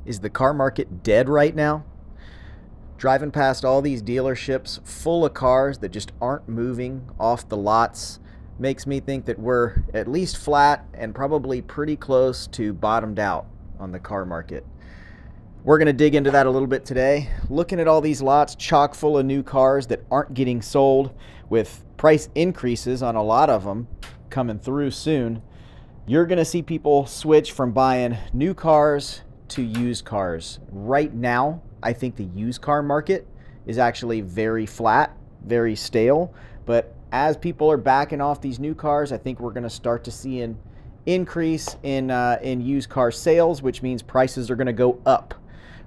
Is the car market dead right now? Driving past all these dealerships full of cars that just aren't moving off the lots makes me think that we're at least flat and probably pretty close to bottomed out on the car market. We're going to dig into that a little bit today, looking at all these lots chock full of new cars that aren't getting sold, with price increases on a lot of them coming through soon. You're going to see people switch from buying new cars to used cars. Right now, I think the used car market is actually very flat, very stale. But as people are backing off these new cars, I think we're going to start to see an increase in used car sales, which means prices are going to go up.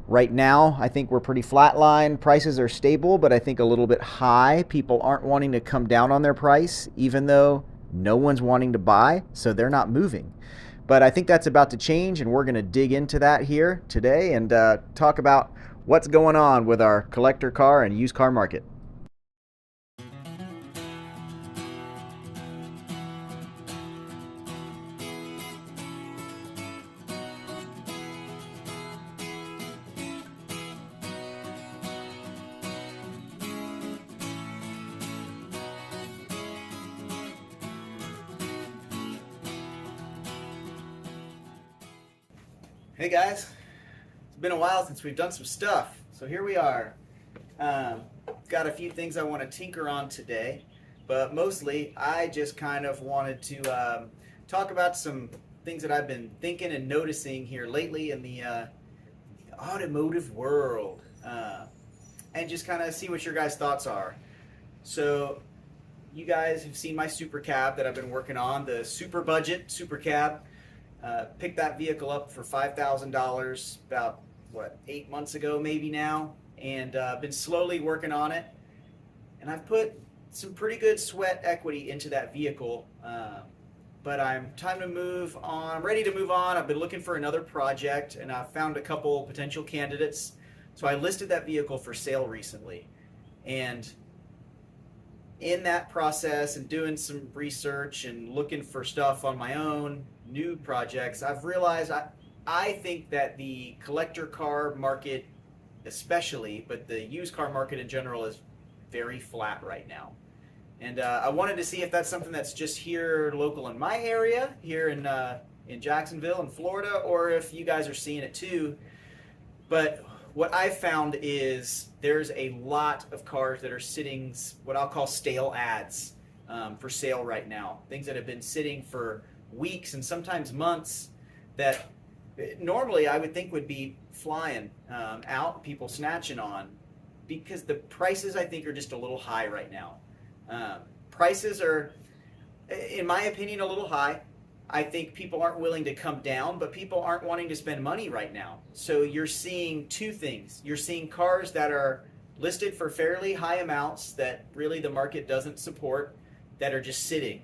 Right now, I think we're pretty flatline. Prices are stable, but I think a little bit high. People aren't wanting to come down on their price, even though no one's wanting to buy, so they're not moving. But I think that's about to change, and we're going to dig into that here today and talk about what's going on with our collector car and used car market. Hey guys, it's been a while since we've done some stuff, so here we are. Got a few things I want to tinker on today, but mostly I just kind of wanted to talk about some things that I've been thinking and noticing here lately in the automotive world, and just kind of see what your guys' thoughts are. So you guys have seen my Super Cab that I've been working on, the Super Budget Super Cab. Picked that vehicle up for $5,000 about, 8 months ago maybe now, and been slowly working on it. And I've put some pretty good sweat equity into that vehicle, but I'm time to move on. I'm ready to move on. I've been looking for another project, and I've found a couple potential candidates. So I listed that vehicle for sale recently. And in that process and doing some research and looking for stuff on my own, new projects, I've realized I think that the collector car market especially, but the used car market in general, is very flat right now. And I wanted to see if that's something that's just here local in my area, here in Jacksonville in Florida, or if you guys are seeing it too. But what I've found is there's a lot of cars that are sitting, what I'll call stale ads, for sale right now. Things that have been sitting for weeks and sometimes months that normally I would think would be flying out, people snatching on, because the prices I think are just a little high right now. Prices are, in my opinion, a little high. I think people aren't willing to come down, but people aren't wanting to spend money right now. So you're seeing two things. You're seeing cars that are listed for fairly high amounts that really the market doesn't support, that are just sitting.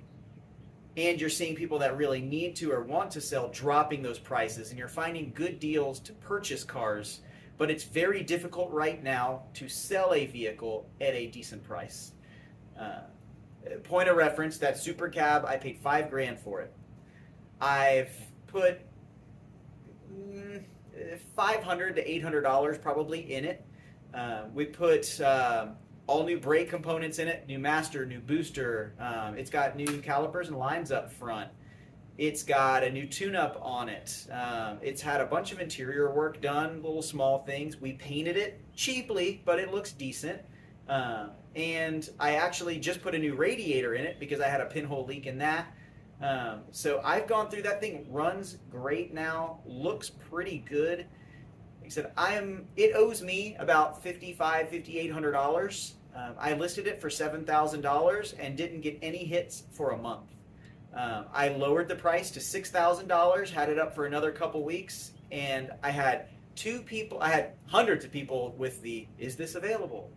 And you're seeing people that really need to or want to sell dropping those prices, and you're finding good deals to purchase cars, but it's very difficult right now to sell a vehicle at a decent price. Point of reference, that Super Cab, I paid $5,000 for it. I've put $500 to $800 probably in it. We put all new brake components in it, new master, new booster. It's got new calipers and lines up front. It's got a new tune-up on it. It's had a bunch of interior work done, little small things. We painted it cheaply, but it looks decent. And I actually just put a new radiator in it because I had a pinhole leak in that. So I've gone through that thing, runs great now, looks pretty good. Like I said, it owes me about $5,800. I listed it for $7,000 and didn't get any hits for a month. I lowered the price to $6,000, had it up for another couple weeks, and I had hundreds of people with the, is this available?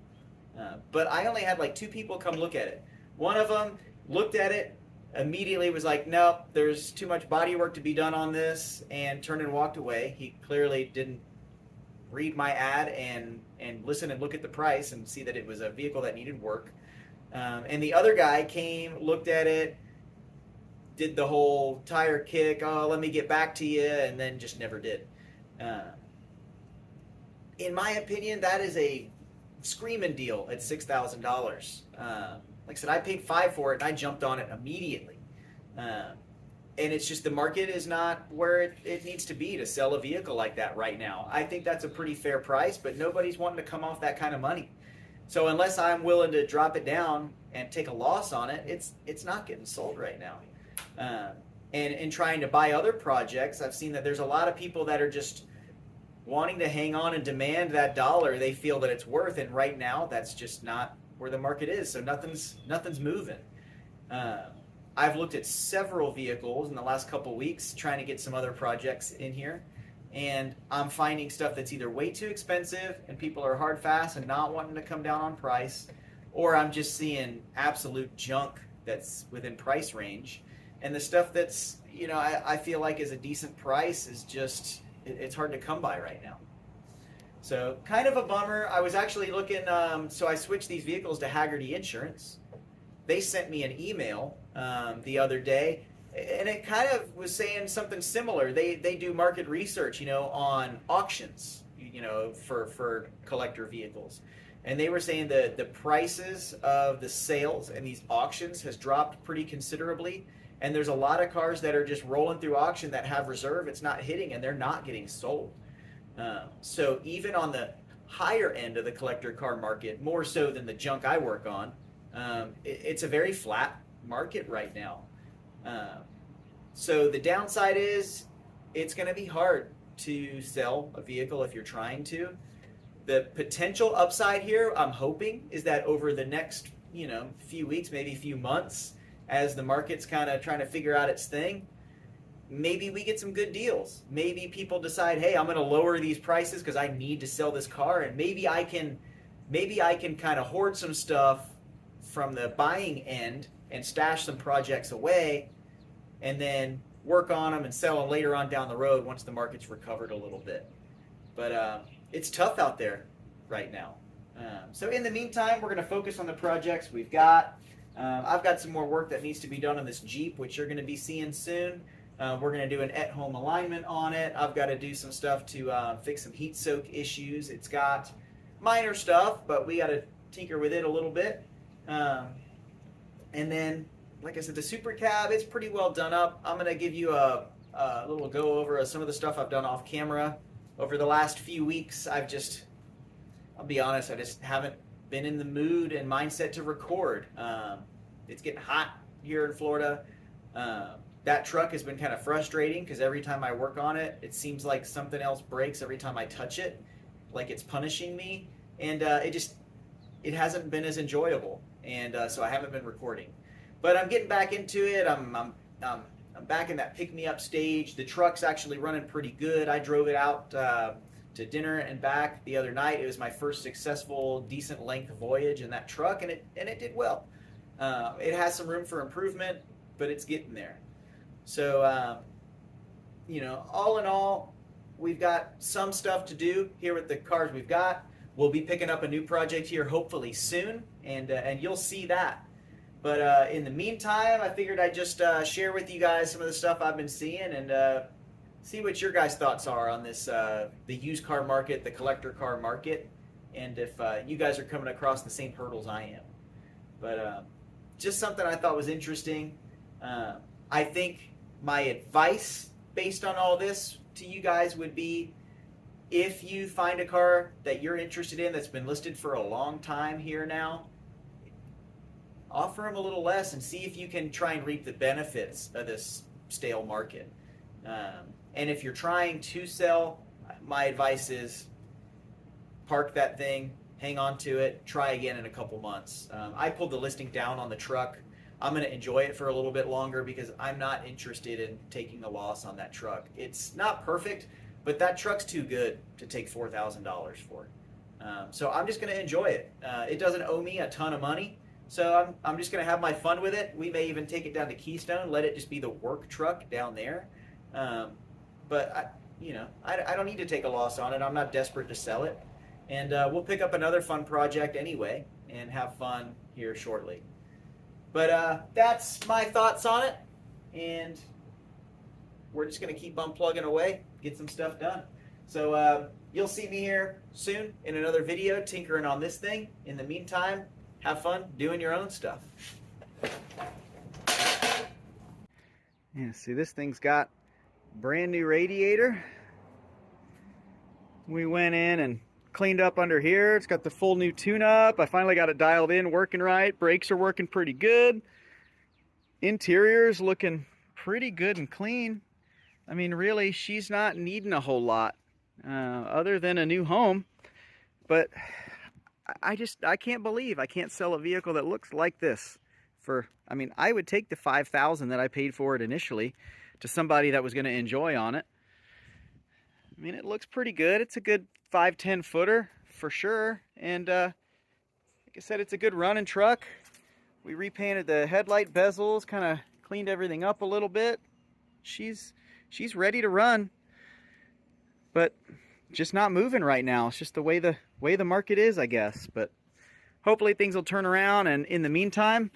But I only had like 2 people come look at it. One of them looked at it, immediately was like, nope, there's too much body work to be done on this, and turned and walked away. He clearly didn't read my ad and listen and look at the price and see that it was a vehicle that needed work. And the other guy came, looked at it, did the whole tire kick, oh, let me get back to you, and then just never did. in my opinion, that is a screaming deal at $6,000. Like I said, I paid $5,000 for it, and I jumped on it immediately. And it's just the market is not where it needs to be to sell a vehicle like that right now. I think that's a pretty fair price, but nobody's wanting to come off that kind of money. So unless I'm willing to drop it down and take a loss on it, it's not getting sold right now. And in trying to buy other projects, I've seen that there's a lot of people that are just wanting to hang on and demand that dollar they feel that it's worth, and right now that's just not where the market is. So nothing's moving. I've looked at several vehicles in the last couple weeks trying to get some other projects in here, and I'm finding stuff that's either way too expensive and people are hard fast and not wanting to come down on price, or I'm just seeing absolute junk that's within price range. And the stuff that's, I feel like is a decent price is just, it's hard to come by right now. So kind of a bummer. I was actually looking, so I switched these vehicles to Hagerty Insurance. They sent me an email the other day, and it kind of was saying something similar. They do market research, on auctions, for collector vehicles. And they were saying that the prices of the sales and these auctions has dropped pretty considerably. And there's a lot of cars that are just rolling through auction that have reserve. It's not hitting, and they're not getting sold. So even on the higher end of the collector car market, more so than the junk I work on, it's a very flat market right now. So the downside is it's going to be hard to sell a vehicle if you're trying to. The potential upside here, I'm hoping, is that over the next few weeks, maybe a few months, as the market's kind of trying to figure out its thing, maybe we get some good deals. Maybe people decide, hey, I'm going to lower these prices because I need to sell this car, and maybe I can kind of hoard some stuff from the buying end and stash some projects away, and then work on them and sell them later on down the road once the market's recovered a little bit. But it's tough out there right now. So in the meantime, we're going to focus on the projects we've got. I've got some more work that needs to be done on this Jeep, which you're going to be seeing soon. We're going to do an at-home alignment on it. I've got to do some stuff to fix some heat soak issues. It's got minor stuff, but we got to tinker with it a little bit. And then, like I said, the Super Cab, it's pretty well done up. I'm going to give you a little go over of some of the stuff I've done off camera. Over the last few weeks, I'll be honest, I just haven't been in the mood and mindset to record. It's getting hot here in Florida. That truck has been kind of frustrating because every time I work on it, it seems like something else breaks every time I touch it, like it's punishing me, and it hasn't been as enjoyable, and so I haven't been recording. But I'm getting back into it. I'm back in that pick-me-up stage. The truck's actually running pretty good. I drove it out to dinner and back the other night. It was my first successful, decent length voyage in that truck, and it did well. It has some room for improvement, but it's getting there. So, all in all, we've got some stuff to do here with the cars we've got. We'll be picking up a new project here hopefully soon, and you'll see that. But in the meantime, I figured I'd just share with you guys some of the stuff I've been seeing and see what your guys' thoughts are on this, the used car market, the collector car market, and if you guys are coming across the same hurdles I am. But just something I thought was interesting. I think my advice based on all this to you guys would be, if you find a car that you're interested in that's been listed for a long time here now, offer them a little less and see if you can try and reap the benefits of this stale market. And if you're trying to sell, my advice is park that thing, hang on to it, try again in a couple months. I pulled the listing down on the truck. I'm going to enjoy it for a little bit longer because I'm not interested in taking a loss on that truck. It's not perfect, but that truck's too good to take $4,000 for. So I'm just going to enjoy it. It doesn't owe me a ton of money, so I'm just going to have my fun with it. We may even take it down to Keystone, let it just be the work truck down there. But I don't need to take a loss on it. I'm not desperate to sell it. And we'll pick up another fun project anyway and have fun here shortly. But that's my thoughts on it, and we're just going to keep on plugging away, get some stuff done. So you'll see me here soon in another video tinkering on this thing. In the meantime, have fun doing your own stuff. Yeah, see, this thing's got brand new radiator. We went in and cleaned up under here. It's got the full new tune-up. I finally got it dialed in, working right. Brakes are working pretty good. Interior's looking pretty good and clean. I mean, really, she's not needing a whole lot other than a new home. But I can't believe I can't sell a vehicle that looks like this for, I mean, I would take the $5,000 that I paid for it initially to somebody that was going to enjoy on it. I mean, it looks pretty good. It's a good 5-10 footer for sure. And like I said, it's a good running truck. We repainted the headlight bezels, kind of cleaned everything up a little bit. She's ready to run, but just not moving right now. It's just the way the market is, I guess. But hopefully things will turn around, and in the meantime,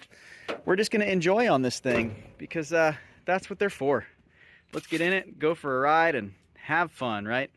we're just going to enjoy on this thing because that's what they're for. Let's get in it, go for a ride, and have fun, right?